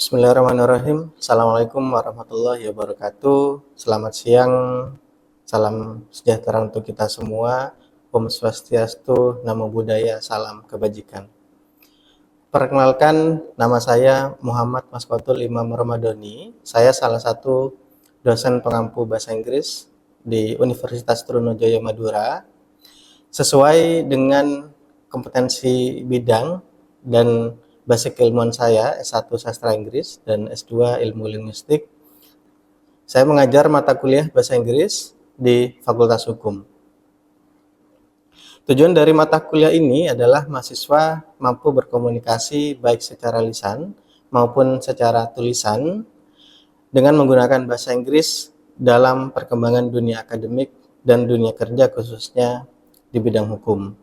Bismillahirrahmanirrahim. Assalamualaikum warahmatullahi wabarakatuh. Selamat siang, salam sejahtera untuk kita semua. Om Swastiastu, Namo Buddhaya, salam kebajikan. Perkenalkan, nama saya Muhammad Maskotul Imam Ramadhani. Saya salah satu dosen pengampu bahasa Inggris di Universitas Trunojoyo Madura. Sesuai dengan kompetensi bidang dan basic keilmuan saya, S1 Sastra Inggris dan S2 Ilmu Linguistik, saya mengajar mata kuliah bahasa Inggris di Fakultas Hukum. Tujuan dari mata kuliah ini adalah mahasiswa mampu berkomunikasi baik secara lisan maupun secara tulisan dengan menggunakan bahasa Inggris dalam perkembangan dunia akademik dan dunia kerja khususnya di bidang hukum.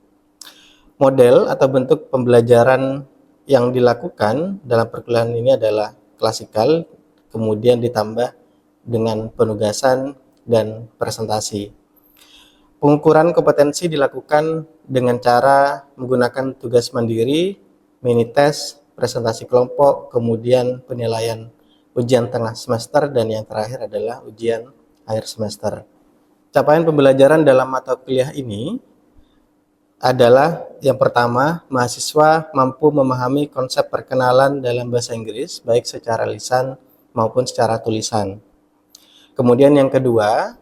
Model atau bentuk pembelajaran yang dilakukan dalam perkuliahan ini adalah klasikal, kemudian ditambah dengan penugasan dan presentasi. Pengukuran kompetensi dilakukan dengan cara menggunakan tugas mandiri, mini test, presentasi kelompok, kemudian penilaian ujian tengah semester, dan yang terakhir adalah ujian akhir semester. Capaian pembelajaran dalam mata kuliah ini adalah yang pertama, mahasiswa mampu memahami konsep perkenalan dalam bahasa Inggris baik secara lisan maupun secara tulisan. Kemudian yang kedua,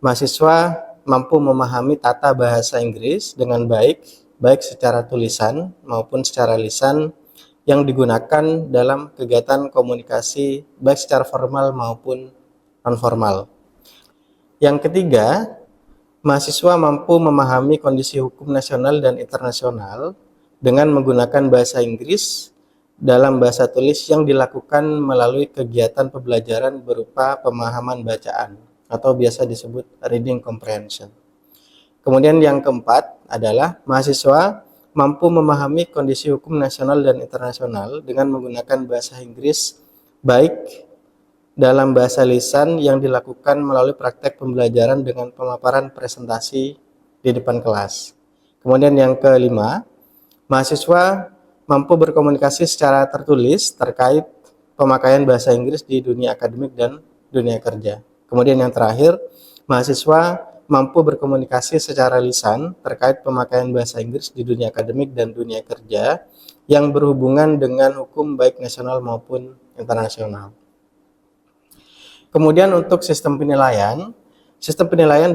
mahasiswa mampu memahami tata bahasa Inggris dengan baik secara tulisan maupun secara lisan yang digunakan dalam kegiatan komunikasi baik secara formal maupun non-formal. Yang ketiga, mahasiswa mampu memahami kondisi hukum nasional dan internasional dengan menggunakan bahasa Inggris dalam bahasa tulis yang dilakukan melalui kegiatan pembelajaran berupa pemahaman bacaan atau biasa disebut reading comprehension. Kemudian yang keempat adalah mahasiswa mampu memahami kondisi hukum nasional dan internasional dengan menggunakan bahasa Inggris baik dalam bahasa lisan yang dilakukan melalui praktek pembelajaran dengan pemaparan presentasi di depan kelas. Kemudian yang kelima, mahasiswa mampu berkomunikasi secara tertulis terkait pemakaian bahasa Inggris di dunia akademik dan dunia kerja. Kemudian yang terakhir, mahasiswa mampu berkomunikasi secara lisan terkait pemakaian bahasa Inggris di dunia akademik dan dunia kerja yang berhubungan dengan hukum baik nasional maupun internasional. Kemudian untuk sistem penilaian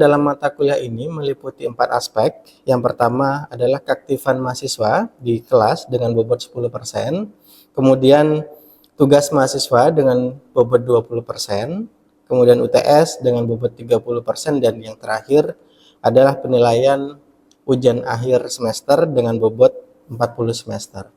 dalam mata kuliah ini meliputi 4 aspek. Yang pertama adalah keaktifan mahasiswa di kelas dengan bobot 10%, kemudian tugas mahasiswa dengan bobot 20%, kemudian UTS dengan bobot 30%, dan yang terakhir adalah penilaian ujian akhir semester dengan bobot 40 semester.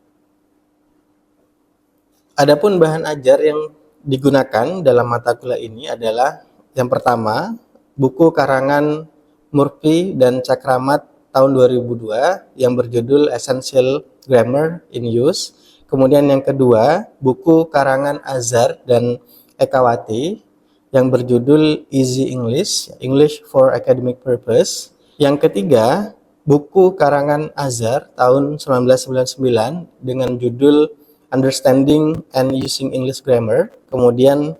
Adapun bahan ajar yang digunakan dalam mata kuliah ini adalah yang pertama, buku karangan Murphy dan Cakramat tahun 2002 yang berjudul Essential Grammar in Use. Kemudian yang kedua, buku karangan Azhar dan Ekawati yang berjudul Easy English, English for Academic Purpose. Yang ketiga, buku karangan Azhar tahun 1999 dengan judul Understanding and Using English Grammar. Kemudian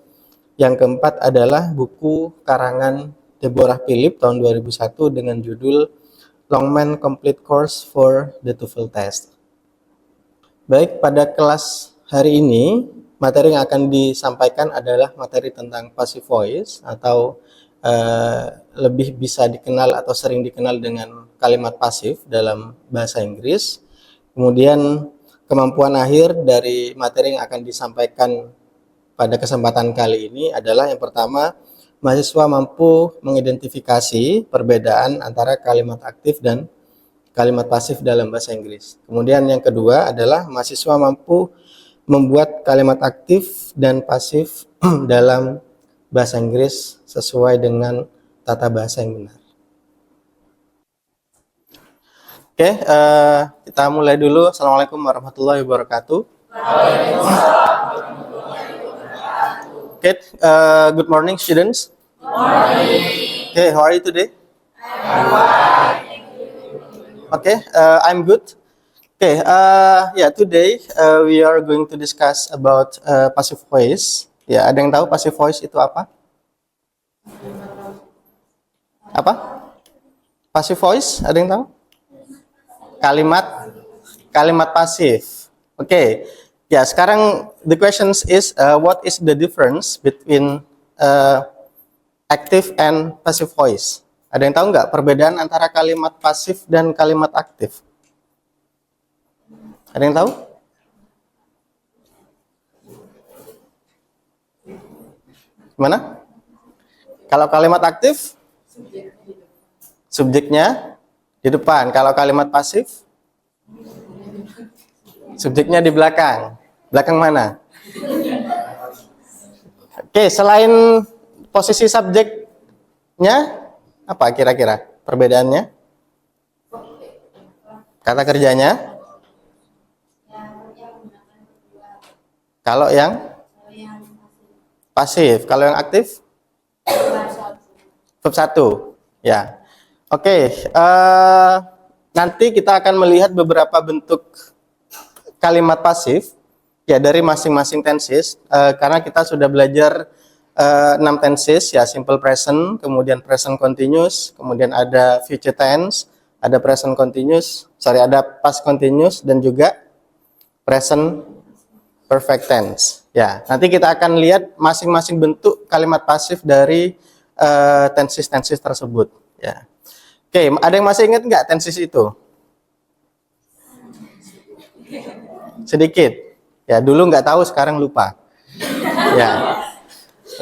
yang keempat adalah buku karangan Deborah Philip tahun 2001 dengan judul Longman Complete Course for the TOEFL Test. Baik, pada kelas hari ini, materi yang akan disampaikan adalah materi tentang passive voice atau lebih bisa dikenal atau sering dikenal dengan kalimat pasif dalam bahasa Inggris. Kemudian kemampuan akhir dari materi yang akan disampaikan pada kesempatan kali ini adalah yang pertama, mahasiswa mampu mengidentifikasi perbedaan antara kalimat aktif dan kalimat pasif dalam bahasa Inggris. Kemudian yang kedua adalah mahasiswa mampu membuat kalimat aktif dan pasif dalam bahasa Inggris sesuai dengan tata bahasa yang benar. Oke, kita mulai dulu. Assalamualaikum warahmatullahi wabarakatuh. Okay, good morning, students. Good morning. Okay, how are you today? I'm fine. Okay, I'm good. Okay, yeah, today we are going to discuss about passive voice. Ya, ada yang tahu passive voice itu apa? Apa? Passive voice, ada yang tahu? Kalimat pasif. Oke, okay. Ya, sekarang the questions is what is the difference between active and passive voice? Ada yang tahu nggak perbedaan antara kalimat pasif dan kalimat aktif? Ada yang tahu? Gimana? Kalau kalimat aktif, subjeknya di depan. Kalau kalimat pasif, subjeknya di belakang. Belakang mana? Oke, selain posisi subjeknya, apa kira-kira perbedaannya? Kata kerjanya? Kalau yang pasif, kalau yang aktif? Verb 1. Ya. Oke, nanti kita akan melihat beberapa bentuk kalimat pasif ya dari masing-masing tenses, karena kita sudah belajar 6 tenses ya, simple present, kemudian present continuous, kemudian ada future tense, ada present continuous, ada past continuous dan juga present perfect tense. Ya, nanti kita akan lihat masing-masing bentuk kalimat pasif dari tenses-tenses tersebut. Ya. Oke, ada yang masih ingat nggak tenses itu? Sedikit. Ya, dulu nggak tahu, sekarang lupa. Ya.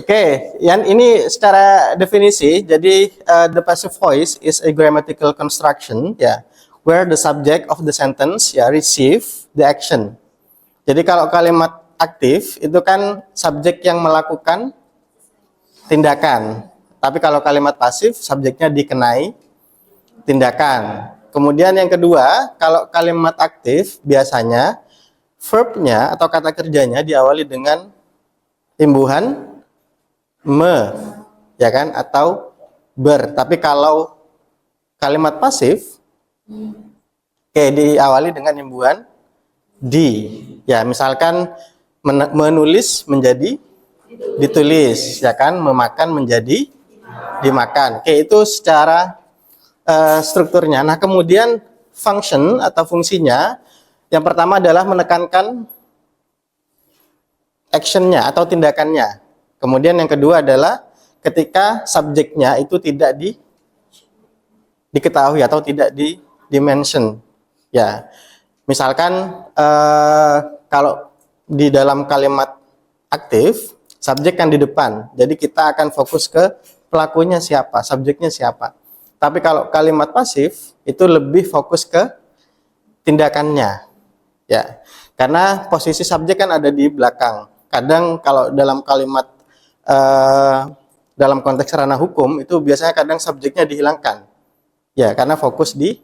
Oke, yang ini secara definisi, jadi the passive voice is a grammatical construction, ya, where the subject of the sentence ya receive the action. Jadi kalau kalimat aktif itu kan subjek yang melakukan tindakan. Tapi kalau kalimat pasif subjeknya dikenai tindakan. Kemudian yang kedua, kalau kalimat aktif biasanya verbnya atau kata kerjanya diawali dengan imbuhan me, ya kan, atau ber. Tapi kalau kalimat pasif diawali dengan imbuhan di. Ya, misalkan menulis menjadi ditulis, ya kan, memakan menjadi dimakan. Oke, itu secara strukturnya. Nah, kemudian function atau fungsinya, yang pertama adalah menekankan actionnya atau tindakannya. Kemudian yang kedua adalah ketika subjeknya itu tidak diketahui atau tidak di-mention. Ya, misalkan kalau di dalam kalimat aktif, subjek kan di depan. Jadi kita akan fokus ke pelakunya siapa, subjeknya siapa. Tapi kalau kalimat pasif itu lebih fokus ke tindakannya. Ya. Karena posisi subjek kan ada di belakang. Kadang kalau dalam kalimat dalam konteks ranah hukum itu biasanya kadang subjeknya dihilangkan. Ya, karena fokus di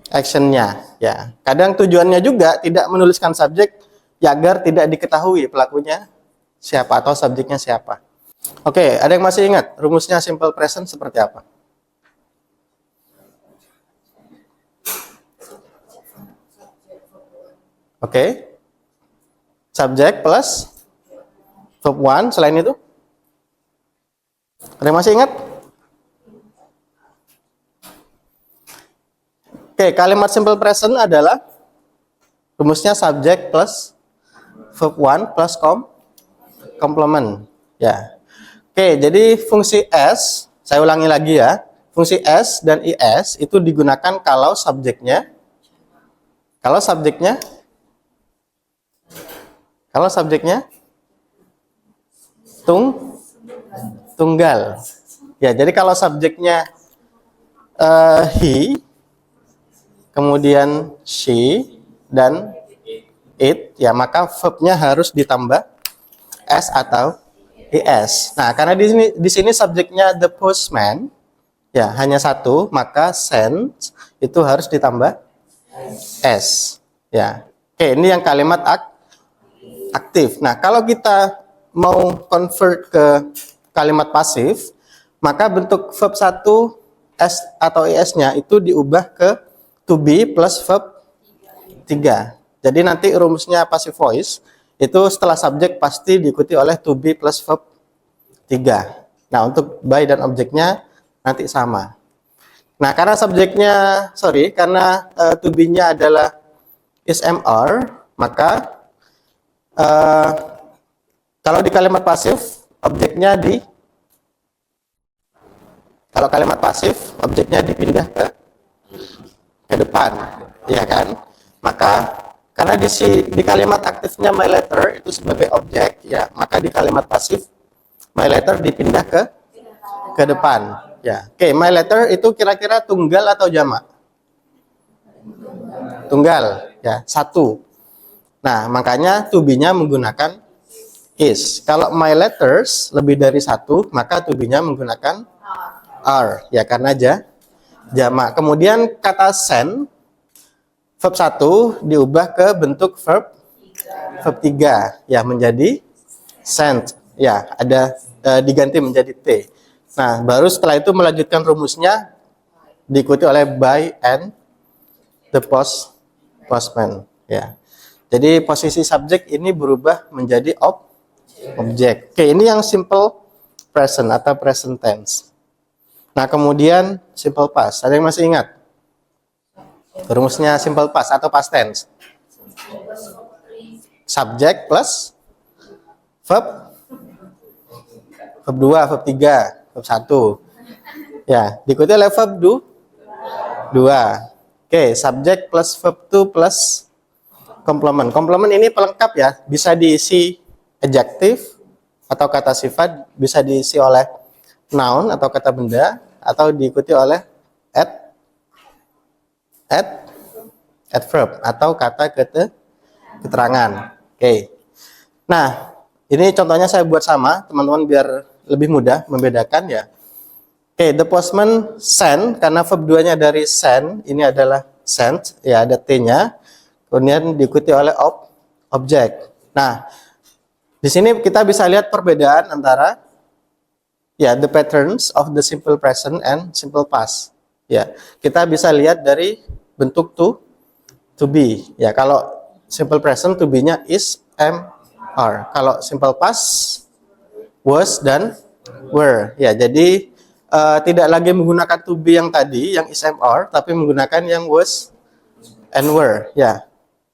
actionnya. Ya. Kadang tujuannya juga tidak menuliskan subjek ya agar tidak diketahui pelakunya siapa atau subjeknya siapa. Oke, ada yang masih ingat rumusnya simple present seperti apa? Oke. Subjek plus verb 1, selain itu? Ada yang masih ingat? Oke, kalimat simple present adalah rumusnya subjek plus verb 1 plus complement. Ya. Oke, jadi fungsi S, saya ulangi lagi ya. Fungsi S dan IS itu digunakan kalau subjeknya tunggal. Ya, jadi kalau subjeknya he, kemudian she dan it, ya maka verbnya harus ditambah s atau es. Nah, karena di sini subjeknya the postman, ya hanya satu, maka send itu harus ditambah s. Ya, oke, ini yang kalimat aktif. Nah, kalau kita mau convert ke kalimat pasif, maka bentuk verb 1 s atau es-nya itu diubah ke to be plus verb 3. Jadi nanti rumusnya passive voice itu setelah subjek pasti diikuti oleh to be plus verb 3. Nah, untuk by dan objeknya nanti sama. Nah, karena karena to be-nya adalah is MR, maka kalau di kalimat pasif objeknya dipindah ke depan, ya kan? Maka karena di kalimat aktifnya my letter itu sebagai objek, ya, maka di kalimat pasif my letter dipindah ke depan, ya. Oke, my letter itu kira-kira tunggal atau jamak? Tunggal, ya, satu. Nah, makanya to be-nya menggunakan is. Kalau my letters lebih dari satu, maka to be-nya menggunakan are, ya, karena jamak. Kemudian kata send verb 1 diubah ke bentuk verb 3, ya, menjadi sent, ya, ada diganti menjadi T. Nah, baru setelah itu melanjutkan rumusnya diikuti oleh by and the postman, ya. Jadi posisi subjek ini berubah menjadi objek. Oke, ini yang simple present atau present tense. Nah, kemudian simple past. Ada yang masih ingat? Rumusnya simple past atau past tense. Subjek plus verb 2, verb 3, verb 1. Ya, diikuti oleh verb 2. Oke, subjek plus verb 2 plus complement. Complement ini pelengkap, ya, bisa diisi adjektif atau kata sifat, bisa diisi oleh noun atau kata benda, atau diikuti oleh adverb atau kata keterangan. Oke. Nah, ini contohnya saya buat sama, teman-teman, biar lebih mudah membedakan, ya. Oke, the postman sent, karena verb 2-nya dari send, ini adalah sent, ya, ada T-nya. Kemudian diikuti oleh objek. Nah, di sini kita bisa lihat perbedaan antara, ya, the patterns of the simple present and simple past. Ya, kita bisa lihat dari bentuk to be. Ya, kalau simple present to be-nya is, am, are. Kalau simple past was dan were. Ya, jadi tidak lagi menggunakan to be yang tadi, yang is, am, are, tapi menggunakan yang was and were. Ya.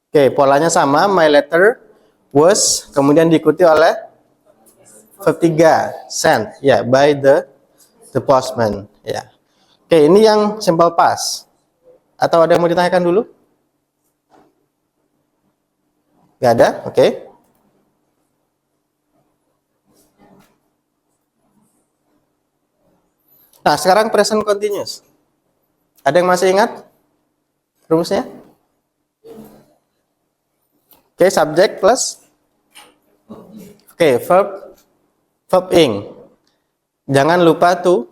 Oke, polanya sama, my letter was, kemudian diikuti oleh verb 3, sent, ya, by the postman, ya. Oke, ini yang simple past. Atau ada yang mau ditanyakan dulu? Gak ada? Oke. Nah, sekarang present continuous. Ada yang masih ingat rumusnya? Oke, subject plus verb ing. Jangan lupa to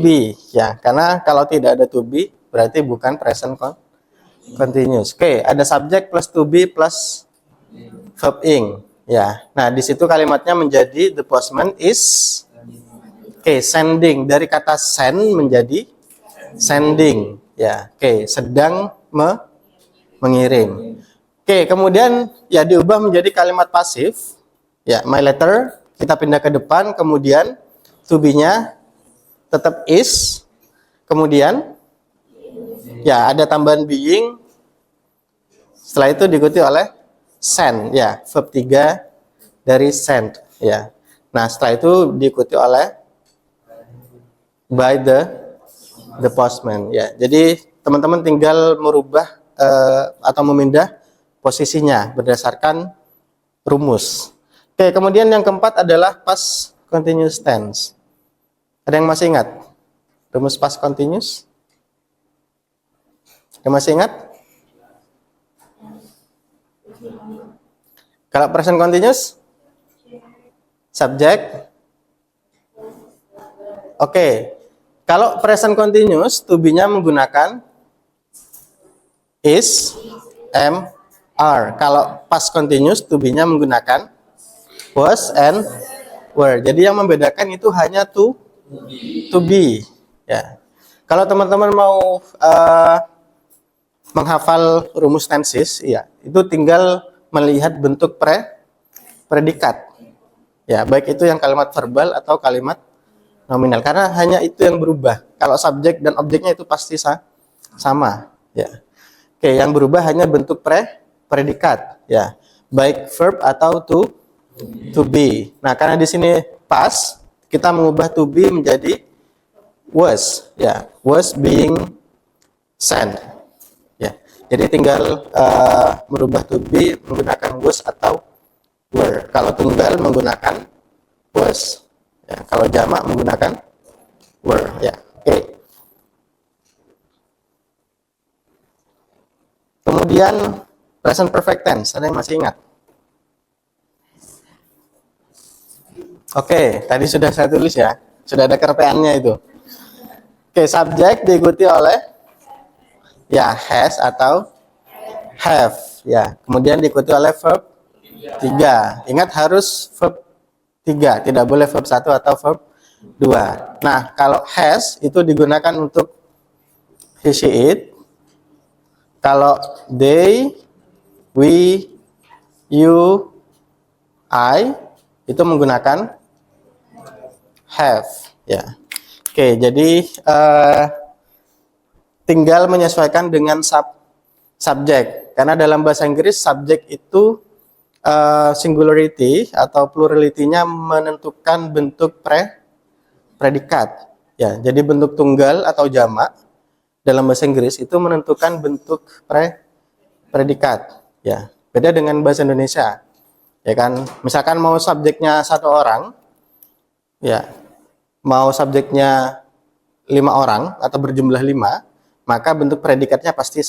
be, ya, karena kalau tidak ada to be berarti bukan present continuous. Oke, ada subject plus to be plus verb ing, ya. Nah, di situ kalimatnya menjadi the postman is, sending, dari kata send menjadi sending, ya. Sedang mengirim. Kemudian, ya, diubah menjadi kalimat pasif, ya, my letter, kita pindah ke depan, kemudian to be-nya tetap is, kemudian, ya, ada tambahan being, setelah itu diikuti oleh send, ya, verb 3 dari send, ya. Nah, setelah itu diikuti oleh by the postman, ya. Jadi teman-teman tinggal merubah atau memindah posisinya berdasarkan rumus. Kemudian yang keempat adalah past continuous tense. Ada yang masih ingat rumus past continuous? Yang masih ingat? Kalau present continuous, subject. Kalau present continuous, to be-nya menggunakan is, am, are. Kalau past continuous, to be-nya menggunakan was and were. Jadi yang membedakan itu hanya to be. Ya. Kalau teman-teman mau menghafal rumus tenses, ya, itu tinggal melihat bentuk predikat. Ya, baik itu yang kalimat verbal atau kalimat nominal, karena hanya itu yang berubah. Kalau subjek dan objeknya itu pasti sama, ya. Oke, yang berubah hanya bentuk predikat, ya, baik verb atau to be. Nah, karena di sini past, kita mengubah to be menjadi was, ya, was being sent, ya. Jadi tinggal merubah to be menggunakan was atau were. Kalau tunggal menggunakan was, ya. Kalau jamak menggunakan were, ya. Oke. Kemudian present perfect tense, ada yang masih ingat? Oke, tadi sudah saya tulis ya, sudah ada kerpeannya itu. Oke, subjek diikuti oleh ya has atau have, ya. Kemudian diikuti oleh verb 3. Ingat harus verb 3, tidak boleh verb 1 atau verb 2. Nah, kalau has itu digunakan untuk he, she, it. Kalau they, we, you, I itu menggunakan have, ya. Oke, jadi tinggal menyesuaikan dengan subjek. Karena dalam bahasa Inggris subjek itu singularity atau plurality-nya menentukan bentuk predikat. Ya, jadi bentuk tunggal atau jamak dalam bahasa Inggris itu menentukan bentuk predikat, ya. Beda dengan bahasa Indonesia, ya kan. Misalkan mau subjeknya 1 orang, ya, mau subjeknya 5 orang atau berjumlah 5, maka bentuk predikatnya pasti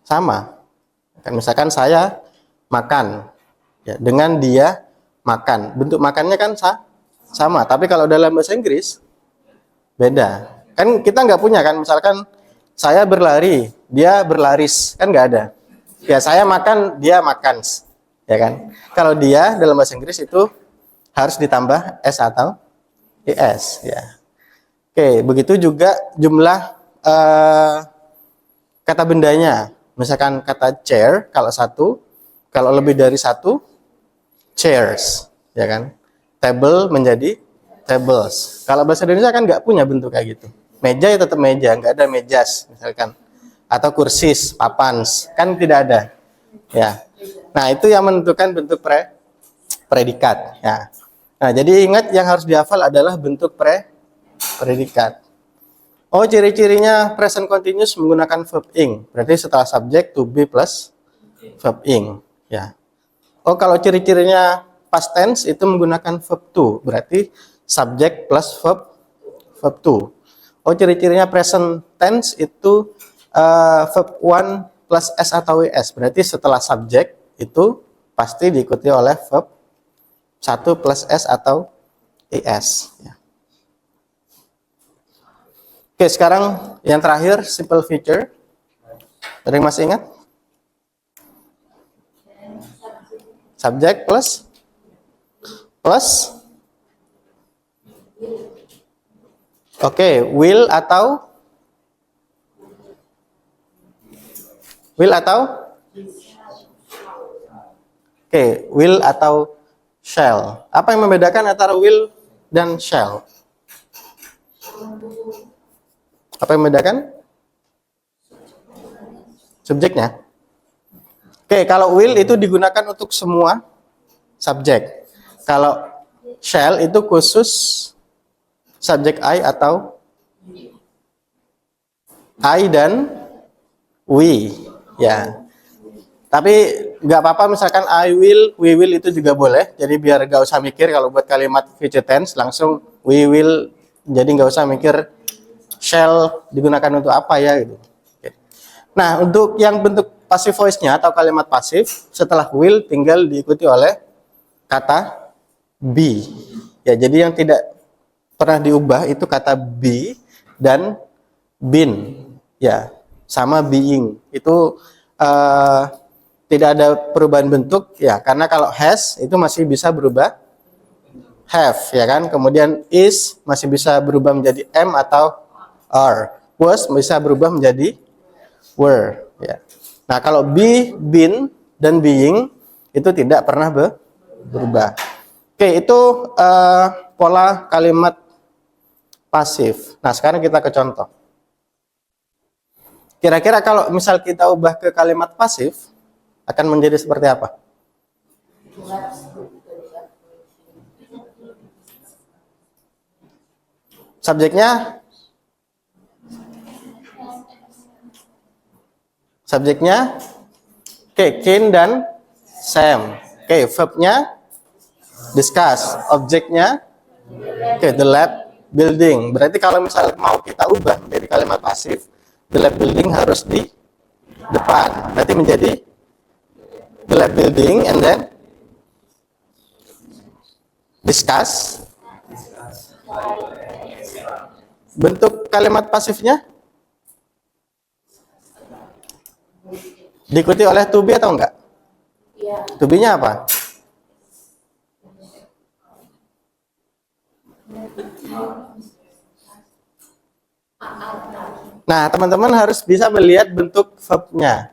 sama. Kan misalkan saya makan, ya, dengan dia makan, bentuk makannya kan sama. Tapi kalau dalam bahasa Inggris beda. Kan kita nggak punya kan, misalkan saya berlari, dia berlaris, kan nggak ada. Ya, saya makan, dia makan, ya kan. Kalau dia dalam bahasa Inggris itu harus ditambah s atau es, ya. Oke, begitu juga jumlah kata bendanya. Misalkan kata chair, kalau 1, kalau lebih dari 1, chairs, ya kan. Table menjadi tables. Kalau bahasa Indonesia kan nggak punya bentuk kayak gitu. Meja ya tetap meja, nggak ada mejas misalkan. Atau kursis, papans, kan tidak ada. Ya. Nah, itu yang menentukan bentuk predikat, ya. Nah, jadi ingat yang harus dihafal adalah bentuk predikat. Oh, ciri-cirinya present continuous menggunakan verb ing. Berarti setelah subjek to be plus verb ing, ya. Oh, kalau ciri-cirinya past tense itu menggunakan verb to. Berarti subjek plus verb to. Oh, ciri-cirinya present tense itu verb 1 plus s atau es. Berarti setelah subjek itu pasti diikuti oleh verb 1 plus s atau es. Ya. Oke, sekarang yang terakhir simple future. Ada yang masih ingat? Subjek plus oke, will atau oke, will atau shall. Apa yang membedakan antara will dan shall? Apa yang membedakan? Subjeknya. Oke, kalau will itu digunakan untuk semua subjek. Kalau shall itu khusus subjek I atau I dan we, ya. Tapi nggak apa-apa misalkan I will, we will itu juga boleh. Jadi biar nggak usah mikir kalau buat kalimat future tense langsung we will. Jadi nggak usah mikir shall digunakan untuk apa ya gitu. Oke. Nah, untuk yang bentuk passive voice-nya atau kalimat pasif setelah will tinggal diikuti oleh kata be. Ya, jadi yang tidak pernah diubah itu kata be dan been, ya, sama being itu tidak ada perubahan bentuk, ya, karena kalau has itu masih bisa berubah have, ya kan. Kemudian is masih bisa berubah menjadi am atau are, was bisa berubah menjadi were. Ya. Nah, kalau be, been, dan being itu tidak pernah berubah. Oke, itu pola kalimat pasif. Nah, sekarang kita ke contoh. Kira-kira kalau misal kita ubah ke kalimat pasif, akan menjadi seperti apa? Subjeknya Ken dan Sam. Verbnya discuss, objeknya the lab building. Berarti kalau misal mau kita ubah menjadi kalimat pasif, the lab building harus di depan. Berarti menjadi the lab building and then discuss. Bentuk kalimat pasifnya diikuti oleh to be atau enggak? To be-nya apa? Nah, teman-teman harus bisa melihat bentuk verb-nya.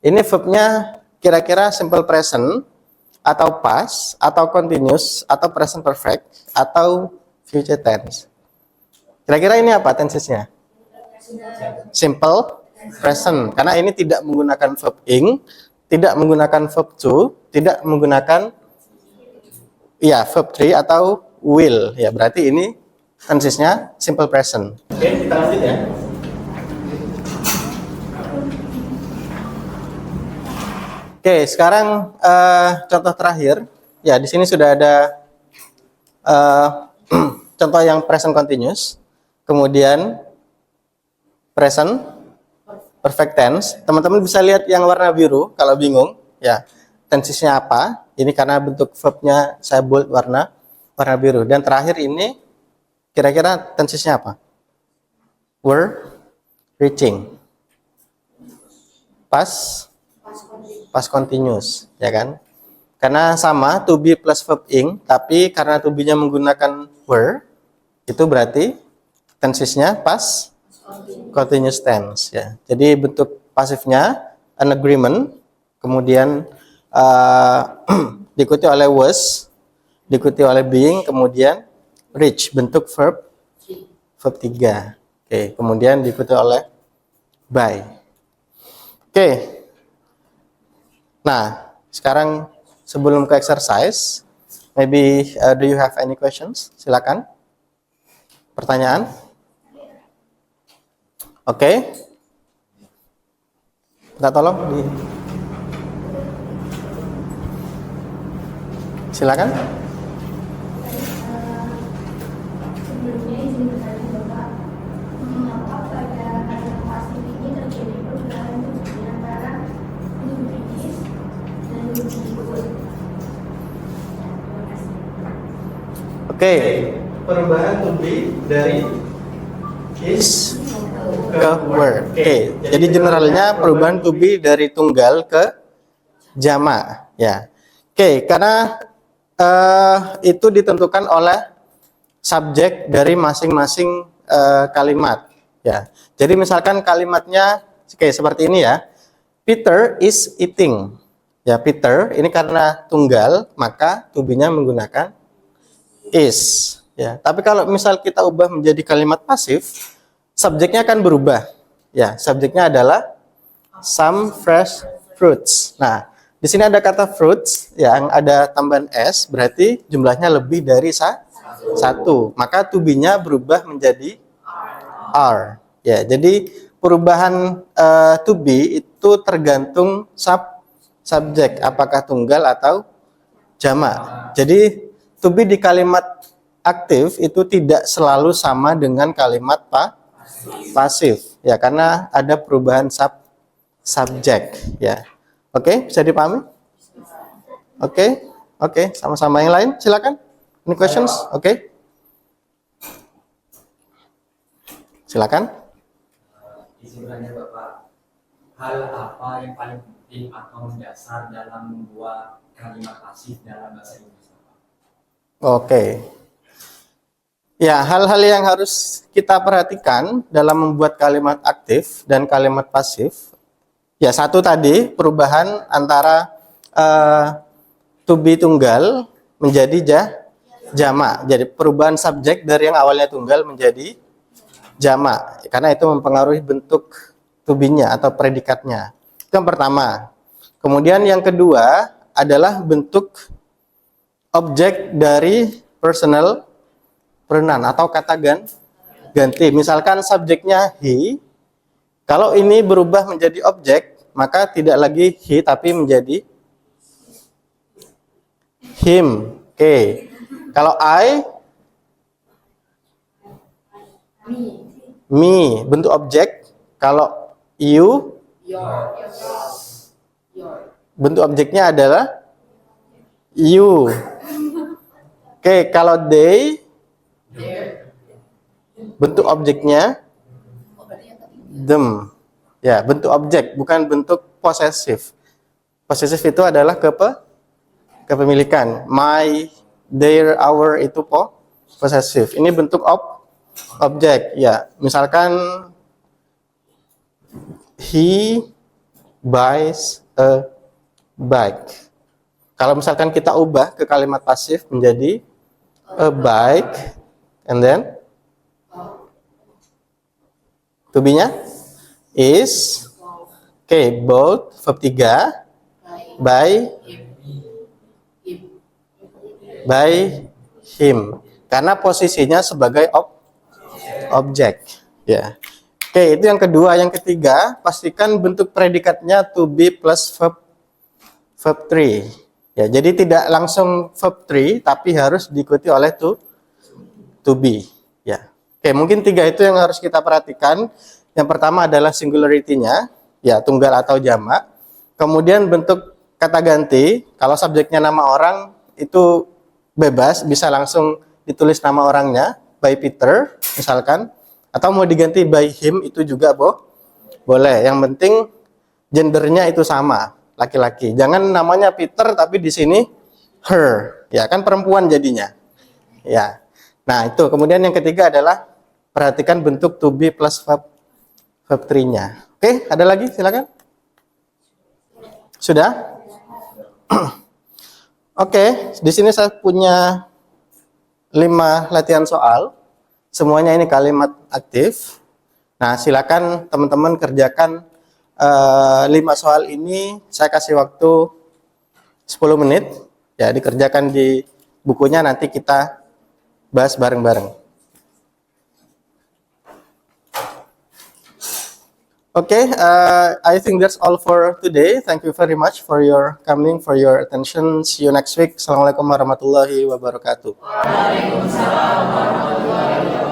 Ini verb-nya kira-kira simple present, atau past, atau continuous, atau present perfect, atau future tense. Kira-kira ini apa tensesnya? Simple present, karena ini tidak menggunakan verb ing, tidak menggunakan verb to, tidak menggunakan verb 3 atau will. Ya, berarti ini tensesnya simple present. Oke, kita lanjut ya. Oke, sekarang contoh terakhir. Ya, di sini sudah ada contoh yang present continuous, kemudian present perfect tense. Teman-teman bisa lihat yang warna biru kalau bingung, ya. Tensesnya apa? Ini karena bentuk verbnya saya bold warna biru. Dan terakhir ini kira-kira tensesnya apa? Were, reaching. Past continuous, ya kan? Karena sama to be plus verb ing, tapi karena to be-nya menggunakan were, itu berarti tensesnya past continuous tense, ya. Jadi bentuk pasifnya an agreement, kemudian diikuti oleh was, diikuti oleh being, kemudian reach, bentuk verb 3. Oke, kemudian diikuti oleh by. Oke. Nah, sekarang sebelum ke exercise, maybe do you have any questions? Silakan. Pertanyaan? Oke. Minta tolong di. Silakan. Sebelumnya izin bertanya Bapak, mengapa pada kalimat pasif ini terjadi perubahan di antara to is dan to be would? Terima kasih. Oke, perubahan to be dari is ke were. Oke, jadi generalnya perubahan to be dari tunggal ke jamak, ya. Oke, karena itu ditentukan oleh subjek dari masing-masing kalimat, ya. Jadi misalkan kalimatnya seperti ini ya. Peter is eating. Ya, Peter ini karena tunggal, maka to be-nya menggunakan is, ya. Tapi kalau misal kita ubah menjadi kalimat pasif, subjeknya akan berubah. Ya, subjeknya adalah some fresh fruits. Nah, di sini ada kata fruits yang ada tambahan s, berarti jumlahnya lebih dari satu. Maka to be-nya berubah menjadi are. Ya, jadi perubahan to be itu tergantung subjek, apakah tunggal atau jamak. Jadi to be di kalimat aktif itu tidak selalu sama dengan kalimat pasif. Ya, karena ada perubahan subjek, ya. Oke, bisa dipahami? Oke, sama-sama. Yang lain, silakan. Any questions? Oke. Silakan. Sebenarnya Bapak, hal apa yang paling penting atau mendasar dalam membuat kalimat pasif dalam bahasa Inggris? Oke. Ya, hal-hal yang harus kita perhatikan dalam membuat kalimat aktif dan kalimat pasif Ya, satu tadi perubahan antara to be tunggal menjadi jamak. Jadi perubahan subjek dari yang awalnya tunggal menjadi jamak. Karena itu mempengaruhi bentuk to be-nya atau predikatnya. Itu yang pertama. Kemudian yang kedua adalah bentuk objek dari personal pronoun atau kata ganti. Misalkan subjeknya he, kalau ini berubah menjadi objek, maka tidak lagi he tapi menjadi him. Oke. Kalau I, me, bentuk objek. Kalau you, bentuk objeknya adalah you. Oke, kalau they, bentuk objeknya them. Ya, bentuk objek, bukan bentuk posesif. Posesif itu adalah kepemilikan. My, their, our itu posesif. Ini bentuk objek. Ya, misalkan he buys a bike. Kalau misalkan kita ubah ke kalimat pasif menjadi a bike, and then to be-nya is, both, verb 3, by him. Karena posisinya sebagai objek. Ya. Itu yang kedua. Yang ketiga, pastikan bentuk predikatnya to be plus verb 3. Ya, jadi tidak langsung verb 3, tapi harus diikuti oleh to be. Ya. Mungkin 3 itu yang harus kita perhatikan. Yang pertama adalah singularity-nya, ya tunggal atau jamak. Kemudian bentuk kata ganti, kalau subjeknya nama orang itu bebas, bisa langsung ditulis nama orangnya, by Peter misalkan, atau mau diganti by him itu juga boleh. Yang penting gendernya itu sama, laki-laki. Jangan namanya Peter tapi di sini her, ya kan perempuan jadinya. Ya. Nah, itu. Kemudian yang ketiga adalah perhatikan bentuk to be plus verb 3-nya. Oke, ada lagi? Silakan. Sudah? Oke, di sini saya punya 5 latihan soal. Semuanya ini kalimat aktif. Nah, silakan teman-teman kerjakan 5 soal ini. Saya kasih waktu 10 menit. Ya, dikerjakan di bukunya, nanti kita bahas bareng-bareng. Okay, I think that's all for today. Thank you very much for your coming, for your attention. See you next week. Assalamualaikum warahmatullahi wabarakatuh. Waalaikumsalam warahmatullahi wabarakatuh.